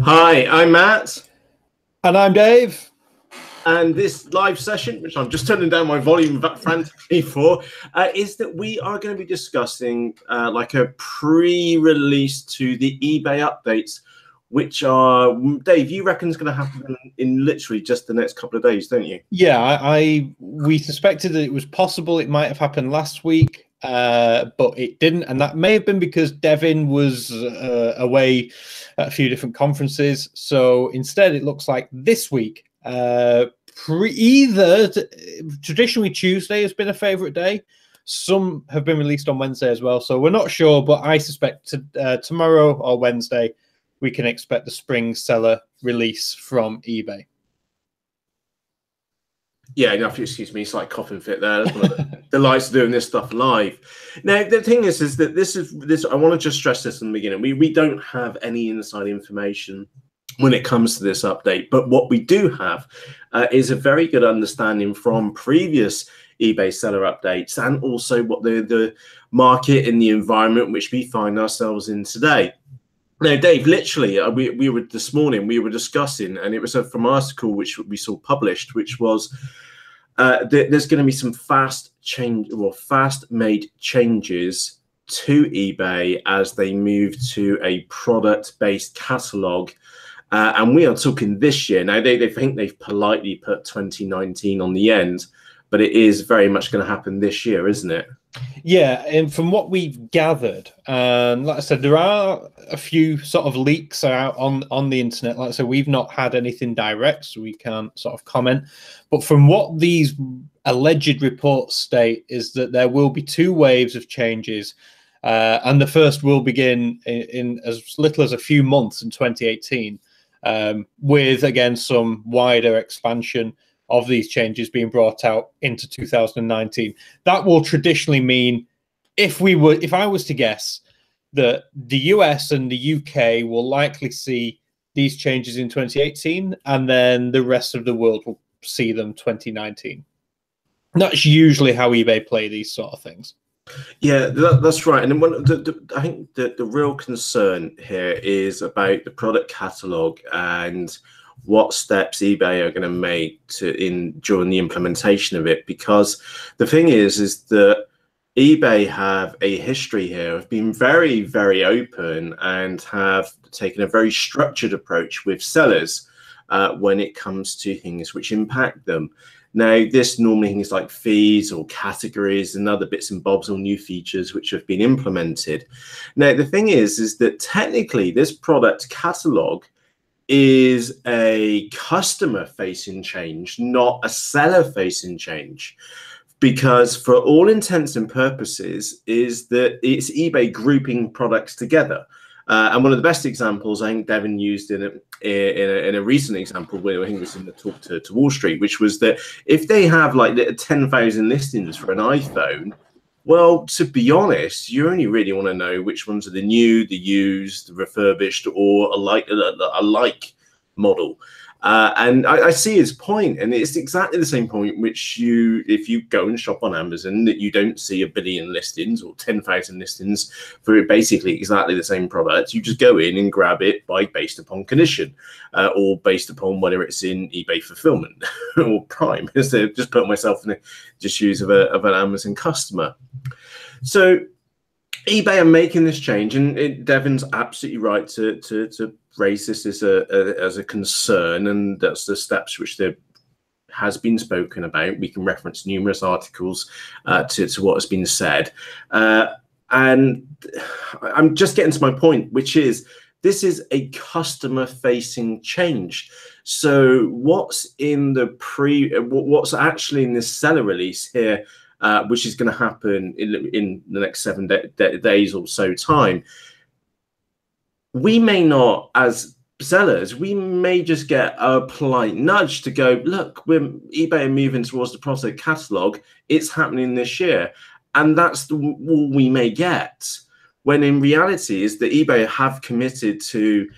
Hi, I'm Matt. And I'm Dave. And this live session, which I'm just turning down my volume frantically for, is that we are going to be discussing like a pre-release to the eBay updates, which are, Dave, you reckon is going to happen in literally just the next couple of days, don't you? Yeah, we suspected that it was possible it might have happened last week, but it didn't. And that may have been because Devin was away at a few different conferences. So instead, it looks like this week, traditionally Tuesday has been a favorite day. Some have been released on Wednesday as well. So we're not sure, but I suspect tomorrow or Wednesday, we can expect the spring seller release from eBay. Yeah, enough. Excuse me, it's like coughing fit there. That's one of the delights of doing this stuff live. Now, the thing is that this. I want to just stress this in the beginning. We don't have any inside information when it comes to this update, but what we do have is a very good understanding from previous eBay seller updates and also what the market and the environment which we find ourselves in today. Now, Dave, literally, we were this morning, we were discussing, and it was from an article which we saw published, which was there's going to be some fast-made changes to eBay as they move to a product-based catalog. And we are talking this year. Now, they think they've politely put 2019 on the end, but it is very much going to happen this year, isn't it? Yeah, and from what we've gathered, and like I said, there are a few sort of leaks out on the internet. Like I said, we've not had anything direct, so we can't sort of comment. But from what these alleged reports state is that there will be two waves of changes, and the first will begin in as little as a few months in 2018, with, again, some wider expansion of these changes being brought out into 2019. That will traditionally mean, if I was to guess, that the US and the UK will likely see these changes in 2018, and then the rest of the world will see them 2019. That's usually how eBay play these sort of things. Yeah, that's right. And I think that the real concern here is about the product catalog and what steps eBay are going to make during the implementation of it. Because the thing is that eBay have a history here of being very, very open and have taken a very structured approach with sellers when it comes to things which impact them. Now, this normally things like fees or categories and other bits and bobs or new features which have been implemented. Now, the thing is that technically this product catalog is a customer-facing change, not a seller-facing change, because for all intents and purposes is that it's eBay grouping products together. And one of the best examples I think Devin used in a recent example, where I think it was in the talk to Wall Street, which was that if they have like 10,000 listings for an iPhone, well, to be honest, you only really want to know which ones are the new, the used, the refurbished, or a like model. And I see his point, and it's exactly the same point which if you go and shop on Amazon, that you don't see 1 billion listings or 10,000 listings for basically exactly the same product. You just go in and grab it based upon condition, or based upon whether it's in eBay fulfillment or Prime. So just put myself in the shoes of an Amazon customer. So eBay are making this change, and Devin's absolutely right to raise this as a concern, and that's the steps which there has been spoken about. We can reference numerous articles to what has been said, and I'm just getting to my point, which is this is a customer-facing change. So what's actually in this seller release here, which is going to happen in the next 7 days or so time, we may not, as sellers, we may just get a polite nudge to go, look, eBay are moving towards the product catalog. It's happening this year. And that's all we may get. When in reality is that eBay have committed to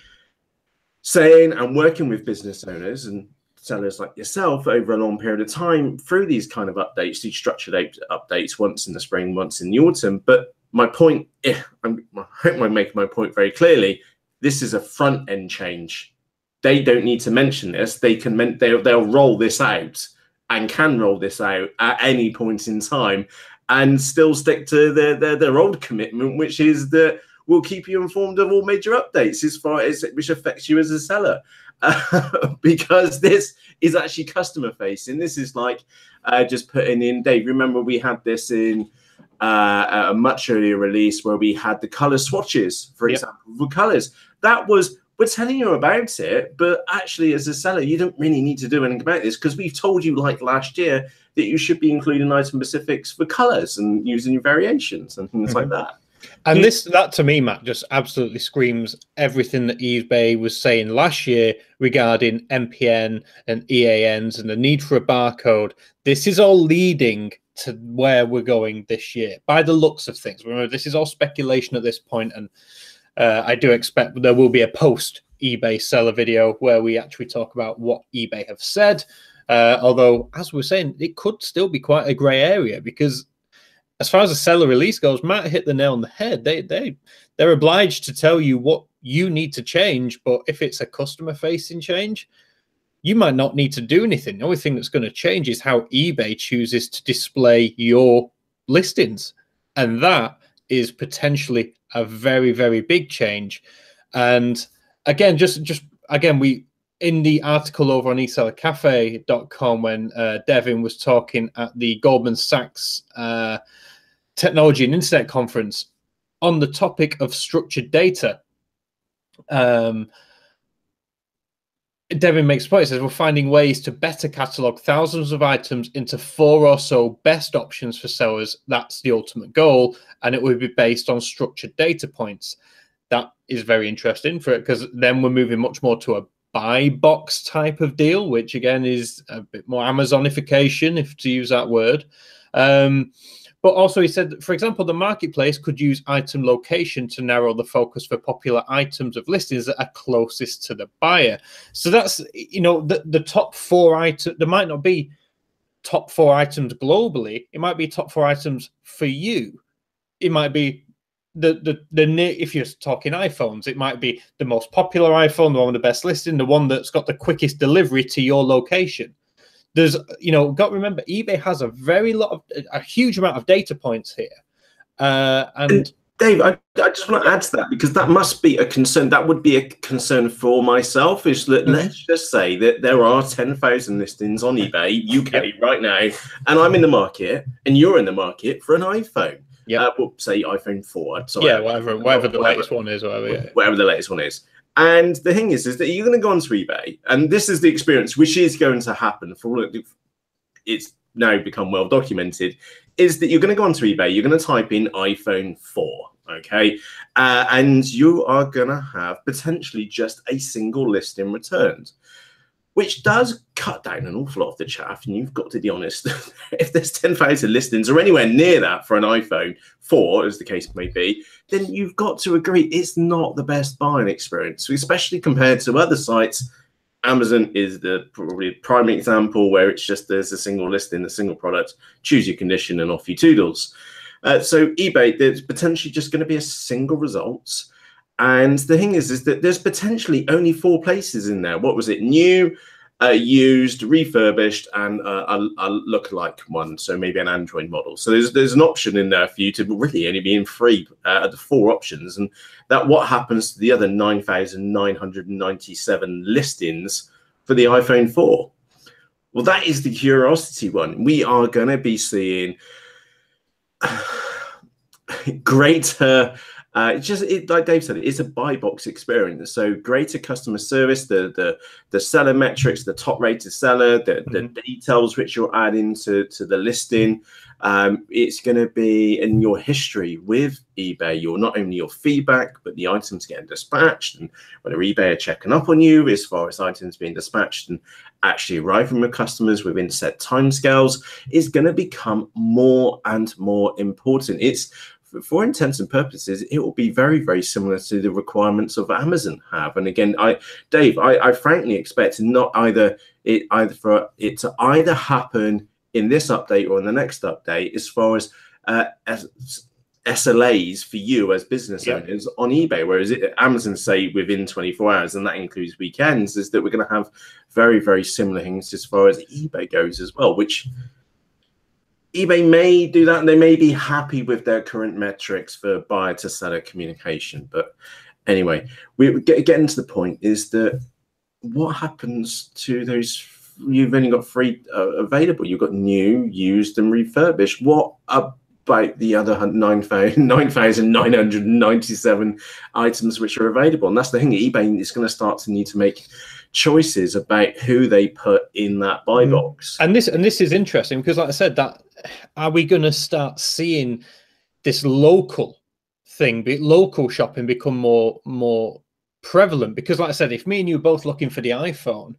saying and working with business owners and sellers like yourself over a long period of time through these kind of updates, these structured updates, once in the spring, once in the autumn. But my point, I hope I'm making my point very clearly, this is a front end change. They don't need to mention this. They'll roll this out and can roll this out at any point in time and still stick to their old commitment, which is that we'll keep you informed of all major updates as far as which affects you as a seller. Because this is actually customer facing. This is like just putting in, Dave, remember we had this in a much earlier release where we had the color swatches, for example, for colors. That was, we're telling you about it, but actually as a seller, you don't really need to do anything about this because we've told you like last year that you should be including item specifics for colors and using your variations and things like that. And that to me, Matt, just absolutely screams everything that eBay was saying last year regarding MPN and EANs and the need for a barcode. This is all leading to where we're going this year by the looks of things. Remember, this is all speculation at this point, and I do expect there will be a post eBay seller video where we actually talk about what eBay have said. Although, as we're saying, it could still be quite a grey area because as far as the seller release goes, Matt hit the nail on the head. They're obliged to tell you what you need to change, but if it's a customer-facing change, you might not need to do anything. The only thing that's going to change is how eBay chooses to display your listings, and that is potentially a very, very big change. And again, we in the article over on esellercafe.com when Devin was talking at the Goldman Sachs Technology and Internet Conference on the topic of structured data. Devin makes a point. He says, we're finding ways to better catalog thousands of items into 4 or so best options for sellers. That's the ultimate goal. And it would be based on structured data points. That is very interesting for it because then we're moving much more to a buy box type of deal, which again is a bit more Amazonification, if to use that word. But also he said, for example, the marketplace could use item location to narrow the focus for popular items of listings that are closest to the buyer. So that's, you know, the top 4 items. There might not be top 4 items globally. It might be top 4 items for you. It might be if you're talking iPhones, it might be the most popular iPhone, the one with the best listing, the one that's got the quickest delivery to your location. There's, you know, got to remember, eBay has a huge amount of data points here. And Dave, I just want to add to that because that must be a concern. That would be a concern for myself. Is that let's just say that there are 10,000 listings on eBay UK right now, and I'm in the market, and you're in the market for an iPhone. Well, say iPhone 4. Sorry, whatever the latest one is, whatever the latest one is. And the thing is that you're going to go onto eBay, and this is the experience which is going to happen for all it's now become well documented, is that you're going to go onto eBay, you're going to type in iPhone 4, okay? And you are going to have potentially just a single listing returned, which does cut down an awful lot of the chaff. And you've got to be honest, if there's 10,000 listings or anywhere near that for an iPhone 4, as the case may be, then you've got to agree it's not the best buying experience, especially compared to other sites. Amazon is the probably prime example where it's just there's a single listing, a single product, choose your condition and off you toodles. So eBay, there's potentially just going to be a single result. And the thing is that there's potentially only 4 places in there. What was it? New, used, refurbished, and a lookalike one. So maybe an Android model. So there's an option in there for you to really only be in 3 of the 4 options. And that what happens to the other 9,997 listings for the iPhone 4? Well, that is the curiosity one. We are going to be seeing greater. Like Dave said, it's a buy box experience. So greater customer service, the seller metrics, the top rated seller, the details which you're adding to the listing. It's going to be in your history with eBay. You're not only your feedback, but the items getting dispatched and whether eBay are checking up on you as far as items being dispatched and actually arriving with customers within set timescales is going to become more and more important. It's for intents and purposes, it will be very, very similar to the requirements of Amazon have. And again, Dave, I frankly expect for it to either happen in this update or in the next update, as far as SLAs for you as business Yep. owners on eBay, whereas Amazon say within 24 hours, and that includes weekends, is that we're going to have very, very similar things as far as eBay goes as well, which eBay may do that, and they may be happy with their current metrics for buyer to seller communication. But anyway, we getting to the point is that what happens to those? You've only got 3 available. You've got new, used, and refurbished. What about the other 9,997 items which are available? And that's the thing. eBay is going to start to need to make choices about who they put in that buy box. And this is interesting because, like I said, that are we going to start seeing this local thing, local shopping, become more prevalent? Because, like I said, if me and you are both looking for the iPhone,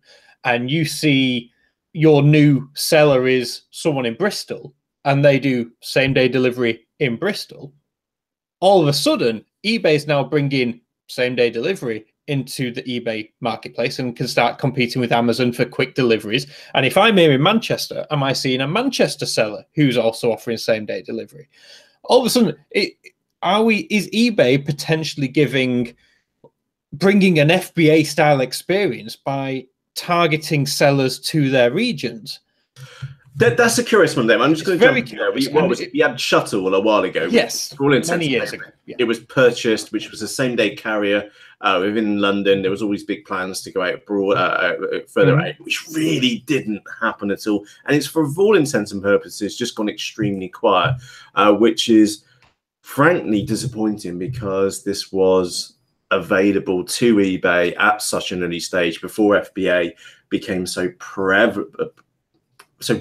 and you see your new seller is someone in Bristol, and they do same-day delivery in Bristol, all of a sudden, eBay is now bringing same-day delivery into the eBay marketplace and can start competing with Amazon for quick deliveries. And if I'm here in Manchester, am I seeing a Manchester seller who's also offering same-day delivery? All of a sudden, is eBay potentially bringing an FBA-style experience by targeting sellers to their regions? That's a curious one, then. I'm just going to jump in there. We had Shuttle a while ago. Yes, for all intents many years ago. Yeah. It was purchased, which was a same-day carrier within London. There was always big plans to go out further out, which really didn't happen at all. And it's, for all intents and purposes, just gone extremely quiet, which is frankly disappointing because this was available to eBay at such an early stage before FBA became so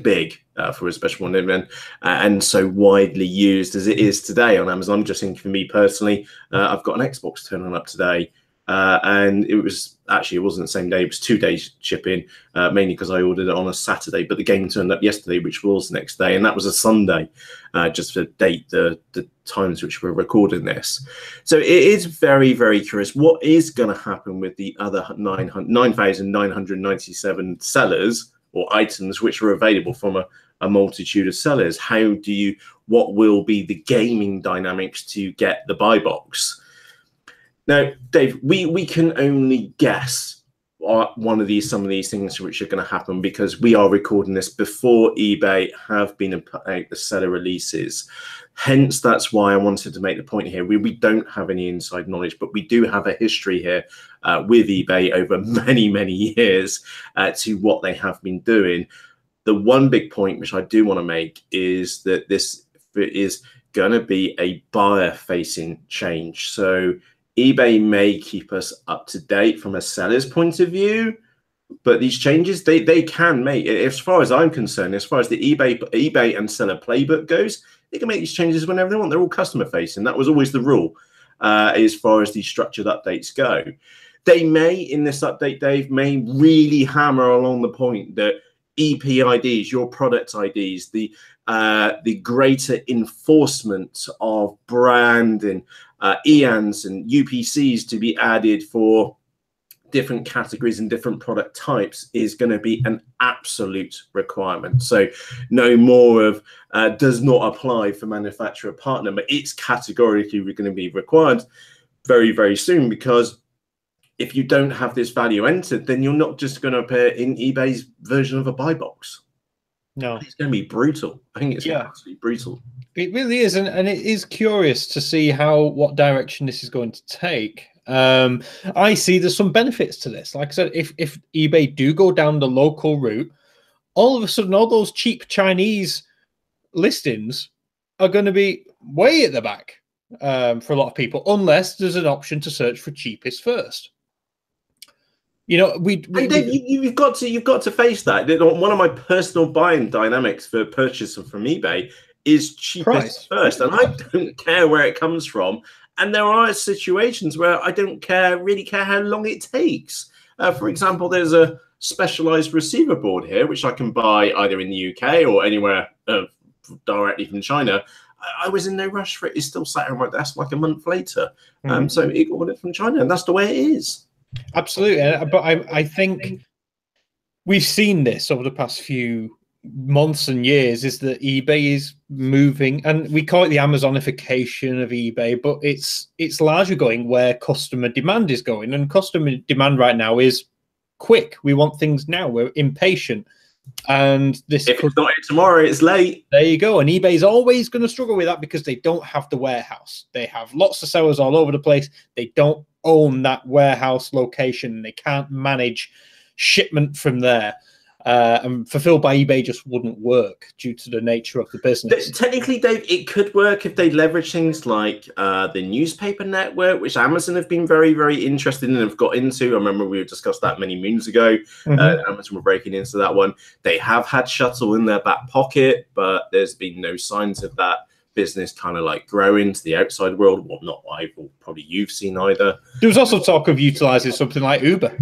big for a special one and so widely used as it is today on Amazon. I'm just thinking, for me personally, I've got an Xbox turning up today, and it wasn't the same day. It was 2 days shipping, mainly because I ordered it on a Saturday, but the game turned up yesterday, which was the next day, and that was a Sunday, just to date the times which we're recording this. So it is very, very curious what is going to happen with the other 9,997 sellers or items which are available from a multitude of sellers. What will be the gaming dynamics to get the buy box? Now, Dave, we can only guess some of these things which are going to happen because we are recording this before eBay have been put out the seller releases. Hence, that's why I wanted to make the point here. We don't have any inside knowledge, but we do have a history here with eBay over many, many years to what they have been doing. The one big point which I do want to make is that this is going to be a buyer-facing change. So eBay may keep us up to date from a seller's point of view, but these changes they can make, as far as I'm concerned, as far as the eBay and seller playbook goes, they can make these changes whenever they want. They're all customer facing. That was always the rule as far as these structured updates go. They may, in this update, Dave, may really hammer along the point that EP IDs, your product IDs, the greater enforcement of brand and EANs and UPCs to be added for different categories and different product types is going to be an absolute requirement. So no more of does not apply for manufacturer partner, but it's categorically going to be required very, very soon, because if you don't have this value entered, then you're not just going to appear in eBay's version of a buy box. No, it's going to be brutal. I think it's absolutely brutal. It really is, and it is curious to see what direction this is going to take. I see there's some benefits to this. Like I said, if eBay do go down the local route, all of a sudden all those cheap Chinese listings are going to be way at the back for a lot of people, unless there's an option to search for cheapest first. You know, you've got to face that. One of my personal buying dynamics for purchasing from eBay is cheapest first, and I don't care where it comes from. And there are situations where I don't really care how long it takes. For example, there's a specialized receiver board here, which I can buy either in the UK or anywhere directly from China. I was in no rush for it. It's still sat on my desk like a month later. So it ordered from China, and that's the way it is. Absolutely. But I think we've seen this over the past few months and years is that eBay is moving, and we call it the Amazonification of eBay, but it's largely going where customer demand is going, and customer demand right now is quick. We want things now. We're impatient, and this if it's not tomorrow, it's late. There you go. And eBay is always going to struggle with that because they don't have the warehouse. They have lots of sellers all over the place. They don't own that warehouse location. They can't manage shipment from there. And fulfilled by eBay just wouldn't work due to the nature of the business. Technically, Dave, it could work if they leverage things like the newspaper network, which Amazon have been very, very interested in and have got into. I remember we discussed that many moons ago. Amazon were breaking into that one. They have had Shuttle in their back pocket, but there's been no signs of that business kind of like growing to the outside world. Well, not I, or probably you've seen either. There was also talk of utilizing something like Uber.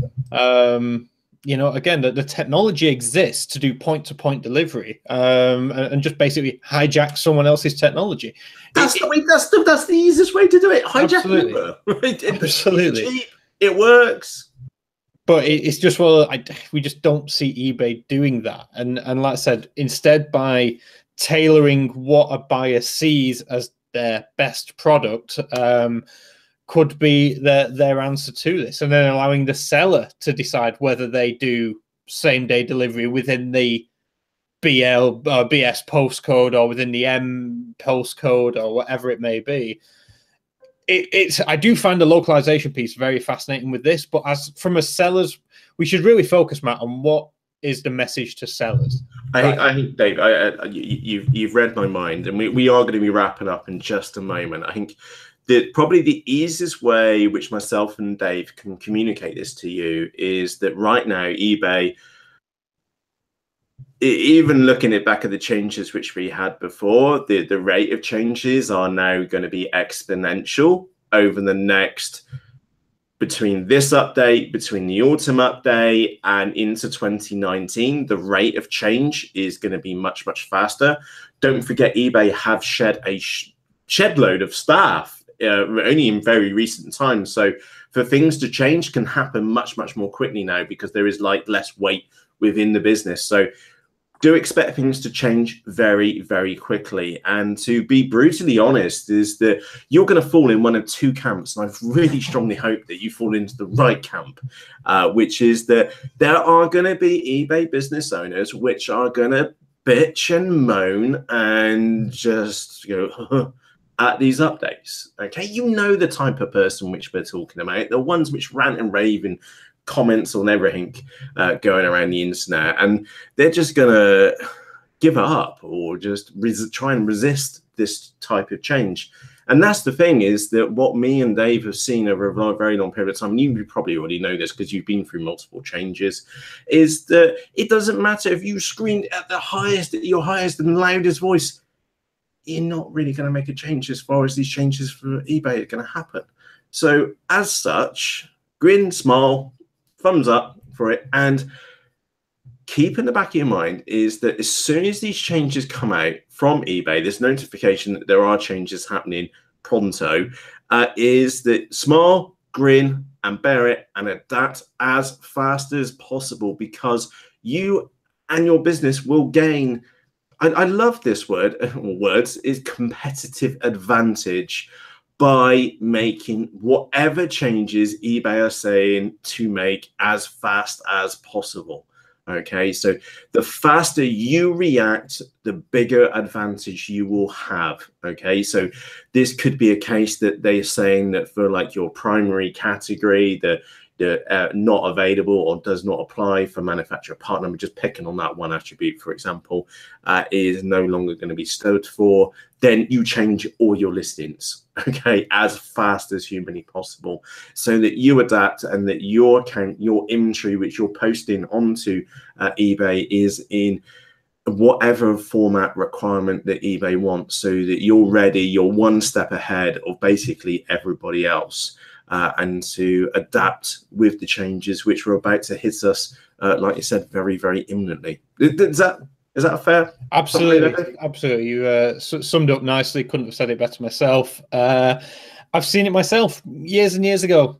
You know, again, the technology exists to do point-to-point delivery, and just basically hijack someone else's technology. That's the easiest way to do it. Hijack Uber. Absolutely. It's cheap. It works. But it's just, well, we just don't see eBay doing that. And like I said, instead by tailoring what a buyer sees as their best product, could be their answer to this, and then allowing the seller to decide whether they do same-day delivery within the BS postcode or within the M postcode or whatever it may be. I do find the localization piece very fascinating with this, but as from a seller's, we should really focus, Matt, on what is the message to sellers. I think, Dave, you've read my mind, and we are going to be wrapping up in just a moment. I think probably the easiest way which myself and Dave can communicate this to you is that right now eBay, even looking at back at the changes which we had before, the rate of changes are now going to be exponential over the next, between this update, between the autumn update and into 2019, the rate of change is going to be much, much faster. Don't forget, eBay have shed a shed load of staff only in very recent times. So for things to change can happen much, much more quickly now because there is like less weight within the business. So do expect things to change very, very quickly. And to be brutally honest is that you're going to fall in one of two camps. And I really strongly hope that you fall into the right camp, which is that there are going to be eBay business owners which are going to bitch and moan and just go, at these updates. Okay, you know the type of person which we're talking about, the ones which rant and rave and comments on everything going around the internet, and they're just gonna give up or just try and resist this type of change. And that's the thing, is that what me and Dave have seen over a very long period of time, and you probably already know this because you've been through multiple changes, is that it doesn't matter if you screamed at your highest and loudest voice, you're not really going to make a change as far as these changes for eBay are going to happen. So as such, grin, smile, thumbs up for it, and keep in the back of your mind is that as soon as these changes come out from eBay, this notification that there are changes happening pronto, is that smile, grin, and bear it and adapt as fast as possible, because you and your business will gain, I love this word, words, is competitive advantage by making whatever changes eBay are saying to make as fast as possible. Okay, so the faster you react, the bigger advantage you will have. Okay, so this could be a case that they're saying that for like your primary category, the not available or does not apply for manufacturer partner, we're just picking on that one attribute, for example, is no longer going to be stored for, then you change all your listings, okay, as fast as humanly possible, so that you adapt and that your inventory which you're posting onto eBay is in whatever format requirement that eBay wants, so that you're ready, you're one step ahead of basically everybody else. And to adapt with the changes which were about to hit us, like you said, very, very imminently. Is that a fair? Absolutely, absolutely. You summed up nicely. Couldn't have said it better myself. I've seen it myself years and years ago.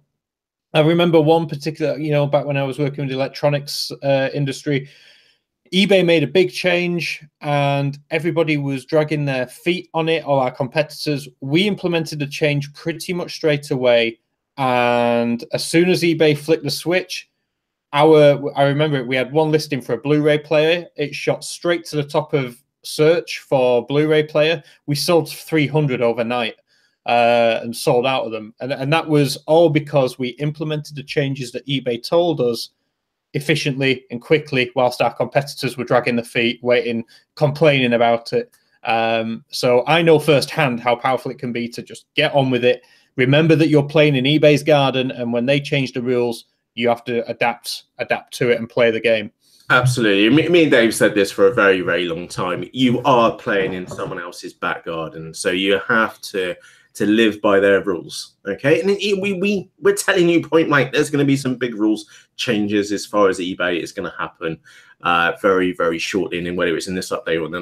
I remember one particular, back when I was working with the electronics industry, eBay made a big change and everybody was dragging their feet on it, all our competitors. We implemented a change pretty much straight away. And as soon as eBay flicked the switch, I remember we had one listing for a Blu-ray player. It shot straight to the top of search for Blu-ray player. We sold 300 overnight and sold out of them. And that was all because we implemented the changes that eBay told us efficiently and quickly, whilst our competitors were dragging their feet, waiting, complaining about it. So I know firsthand how powerful it can be to just get on with it. Remember that you're playing in eBay's garden, and when they change the rules, you have to adapt to it and play the game. Absolutely. Me and Dave said this for a very, very long time. You are playing in someone else's back garden, so you have to live by their rules. Okay, and we're telling you point blank, there's going to be some big rules changes as far as eBay is going to happen very, very shortly. And whether it's in this update or the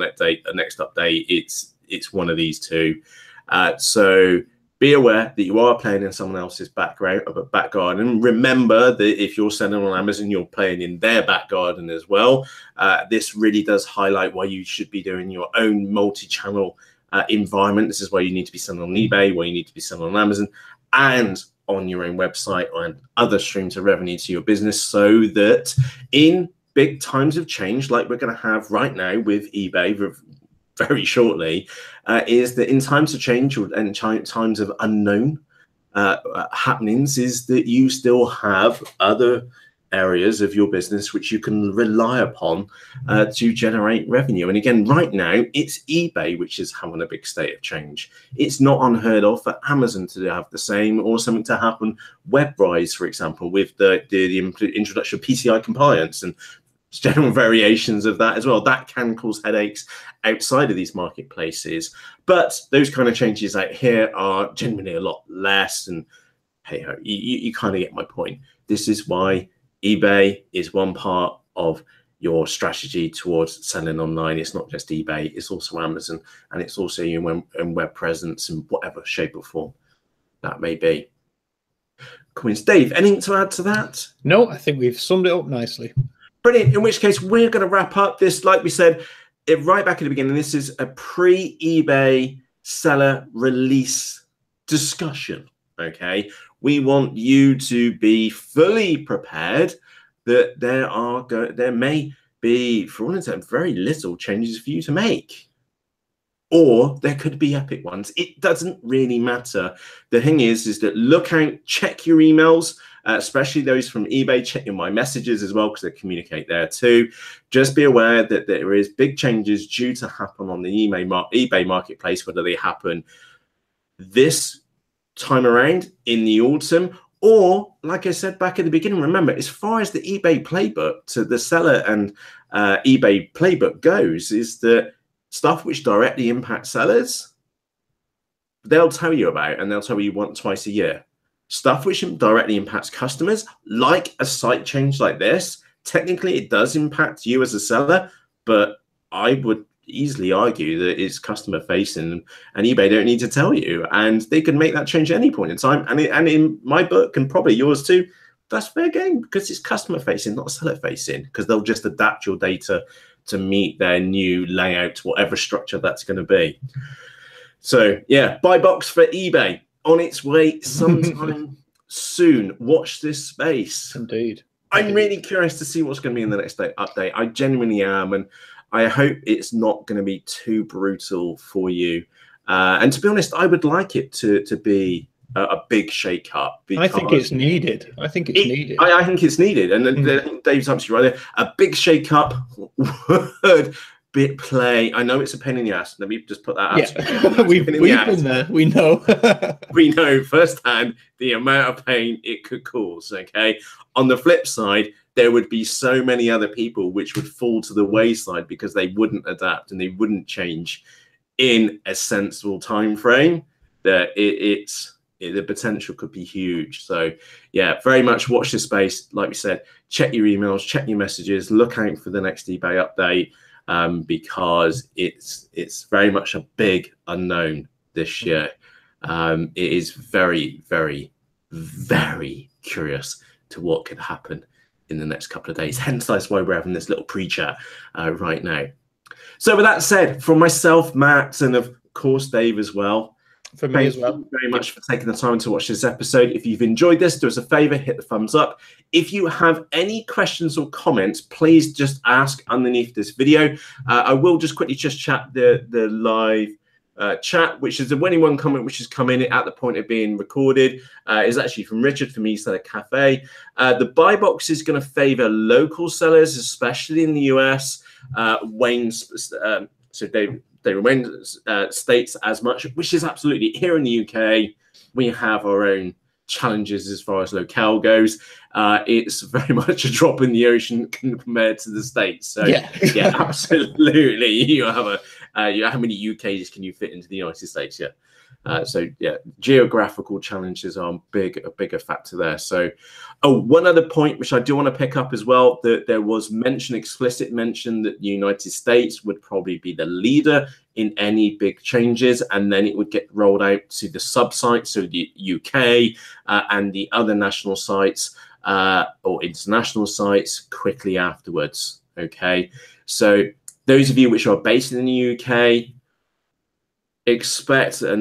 next update, it's one of these two. So be aware that you are playing in someone else's back garden. Remember that if you're selling on Amazon, you're playing in their back garden as well. This really does highlight why you should be doing your own multi-channel environment. This is why you need to be selling on eBay, why you need to be selling on Amazon, and on your own website and other streams of revenue to your business, so that in big times of change, like we're going to have right now with eBay very shortly, is that in times of change and times of unknown happenings, is that you still have other areas of your business which you can rely upon to generate revenue. And again, right now, it's eBay which is having a big state of change. It's not unheard of for Amazon to have the same, or something to happen web-wise, for example, with the introduction of PCI compliance and general variations of that as well. That can cause headaches outside of these marketplaces. But those kind of changes out here are genuinely a lot less. And hey, you kind of get my point. This is why eBay is one part of your strategy towards selling online. It's not just eBay, it's also Amazon, and it's also your web presence in whatever shape or form that may be. Cool. Dave, anything to add to that? No, I think we've summed it up nicely. Brilliant. In which case, we're going to wrap up this, like we said, right back at the beginning. This is a pre-eBay seller release discussion. Okay, we want you to be fully prepared that there may be, for all intents, very little changes for you to make, or there could be epic ones. It doesn't really matter. The thing is that look out, check your emails, especially those from eBay. Check your My Messages as well, because they communicate there too. Just be aware that there is big changes due to happen on the eBay marketplace, whether they happen this time around in the autumn, or like I said back at the beginning, remember, as far as the eBay playbook to the seller and eBay playbook goes, is that stuff which directly impacts sellers, they'll tell you about, and they'll tell you once, twice a year. Stuff which directly impacts customers, like a site change like this, technically it does impact you as a seller, but I would easily argue that it's customer facing, and eBay don't need to tell you, and they can make that change at any point in time. And in my book, and probably yours too, that's fair game, because it's customer facing, not seller facing, because they'll just adapt your data to meet their new layout, whatever structure that's going to be. So yeah, buy box for eBay on its way sometime soon. Watch this space. Indeed. I'm really curious to see what's going to be in the next update. I genuinely am, and I hope it's not going to be too brutal for you. And to be honest, I would like it to be a big shake-up. I think it's needed. I think it's needed. I think it's needed. And Dave's absolutely right there. A big shake-up would play. I know it's a pain in the ass. Let me just put that out. Yeah. We've been there. We know. We know firsthand the amount of pain it could cause. Okay. On the flip side, there would be so many other people which would fall to the wayside because they wouldn't adapt and they wouldn't change in a sensible time frame, that the potential could be huge. So yeah, very much watch this space. Like we said, check your emails, check your messages, look out for the next eBay update, because it's very much a big unknown this year. It is very, very, very curious to what could happen in the next couple of days. Hence, that's why we're having this little pre-chat right now. So with that said, from myself, Matt, and of course Dave as well, for me as well. Thank you very much for taking the time to watch this episode. If you've enjoyed this, do us a favor, hit the thumbs up. If you have any questions or comments, please just ask underneath this video. I will just quickly just chat the live chat, which is the only one comment which has come in at the point of being recorded, is actually from Richard from East Side Cafe. The buy box is going to favor local sellers, especially in the US. Wayne's so they remain states as much, which is absolutely. Here in the UK, we have our own challenges as far as locale goes. It's very much a drop in the ocean compared to the States. So yeah, absolutely. You have how many UKs can you fit into the United States? Yeah. So yeah, geographical challenges are a bigger factor there. So, one other point which I do want to pick up as well, that there was explicit mention that the United States would probably be the leader in any big changes, and then it would get rolled out to the sub-sites, so the UK and the other national sites or international sites quickly afterwards. Okay, so those of you which are based in the UK, expect we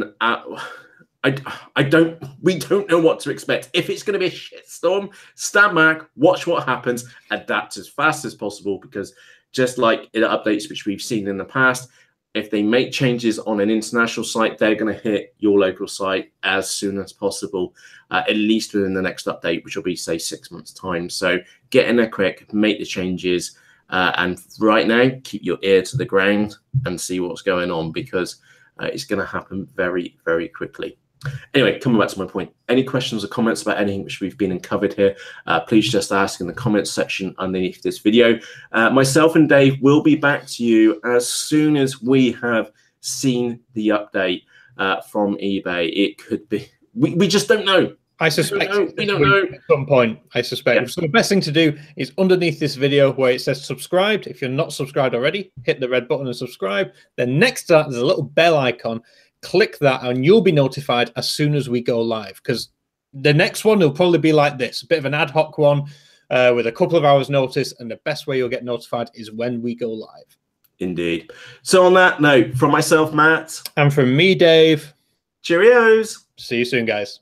don't know what to expect. If it's going to be a shitstorm, stand back, watch what happens, adapt as fast as possible, because just like in updates which we've seen in the past, if they make changes on an international site, they're going to hit your local site as soon as possible, at least within the next update, which will be, say, 6 months' time. So get in there quick, make the changes, and right now, keep your ear to the ground and see what's going on, because it's going to happen very, very quickly. Anyway, coming back to my point, any questions or comments about anything which we've been uncovered here, please just ask in the comments section underneath this video. Myself and Dave will be back to you as soon as we have seen the update from eBay. It could be, we just don't know. I suspect we don't know at some point. I suspect. Yeah. So the best thing to do is underneath this video where it says subscribed. If you're not subscribed already, hit the red button and subscribe. Then next to that, there's a little bell icon. Click that and you'll be notified as soon as we go live, because the next one will probably be like this, a bit of an ad hoc one with a couple of hours notice, and the best way you'll get notified is when we go live. Indeed. So on that note, from myself, Matt. And from me, Dave. Cheerios. See you soon, guys.